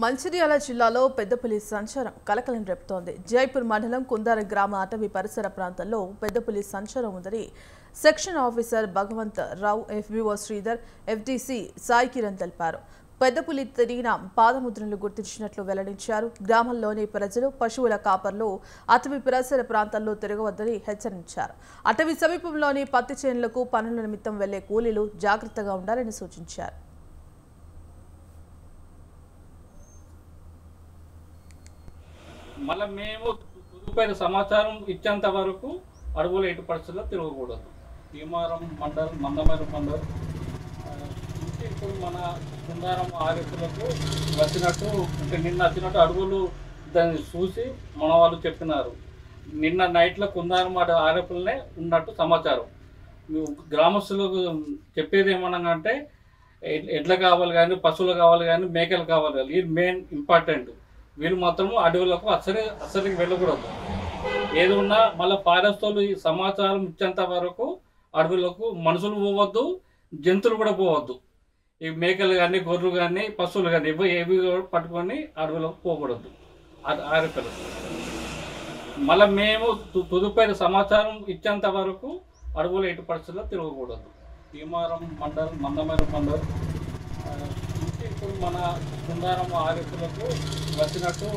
మంచిర్యాల జిల్లాలో పెద్దపులి సంచారం కలకలం రేపుతోంది. జైపూర్ మండలం కుందారం గ్రామ అటవీ పరిసర ప్రాంతాల్లో పెద్దపులి సంచారం ఉందని సెక్షన్ ఆఫీసర్ భగవంత్ రావు, ఎఫ్బీఓ శ్రీధర్, ఎఫ్డీసీ సాయి కిరణ్ తెలిపారు. పెద్దపులి తిరిగిన పాదముద్రలు గుర్తించినట్లు వెల్లడించారు. గ్రామంలోని ప్రజలు, పశువుల కాపర్లు అటవీ పరిసర ప్రాంతాల్లో తిరగవద్దని హెచ్చరించారు. అటవీ సమీపంలోని పత్తి చేనులకు పనుల నిమిత్తం వెళ్లే కూలీలు జాగ్రత్తగా ఉండాలని సూచించారు. మళ్ళీ మేము తుదుపైన సమాచారం ఇచ్చేంత వరకు అడవుల ఎటు పరిస్థితుల్లో తిరగకూడదు. భీమారం మండలం, మందమరి మండలం ఇప్పుడు మన కుందారం ఆర్ఎస్లకు వచ్చినట్టు, అంటే నిన్న వచ్చినట్టు అడవులు దాన్ని చూసి మన వాళ్ళు చెప్పినారు. నిన్న నైట్లో కుందారం ఆర్ఎఫ్లనే ఉన్నట్టు సమాచారం. గ్రామస్తులకు చెప్పేది ఏమనగా ఎడ్లు కావాలి కానీ, పశువులు కావాలి కానీ, మేకలు కావాలి కానీ, ఇది మెయిన్ ఇంపార్టెంట్. వీళ్ళు మాత్రము అడవులకు అసలుకి వెళ్ళకూడదు. ఏది ఉన్నా మళ్ళీ ఫారెస్ట్ వాళ్ళు ఈ సమాచారం ఇచ్చేంత వరకు అడవులకు మనుషులు పోవద్దు, జంతువులు కూడా పోవద్దు. ఈ మేకలు కానీ, గొర్రెలు కానీ, పశువులు కానీ ఏవి పట్టుకొని అడవులకు పోకూడదు. ఆరిపలు మళ్ళీ మేము తుదుపైన సమాచారం ఇచ్చేంత వరకు అడవుల ఎటు పరిస్థితుల్లో తిరగకూడదు. భీమారం మండలం, మందమరి మండలం ఇప్పుడు మన కుందారం ఆర్ఎస్లకు వచ్చినట్టు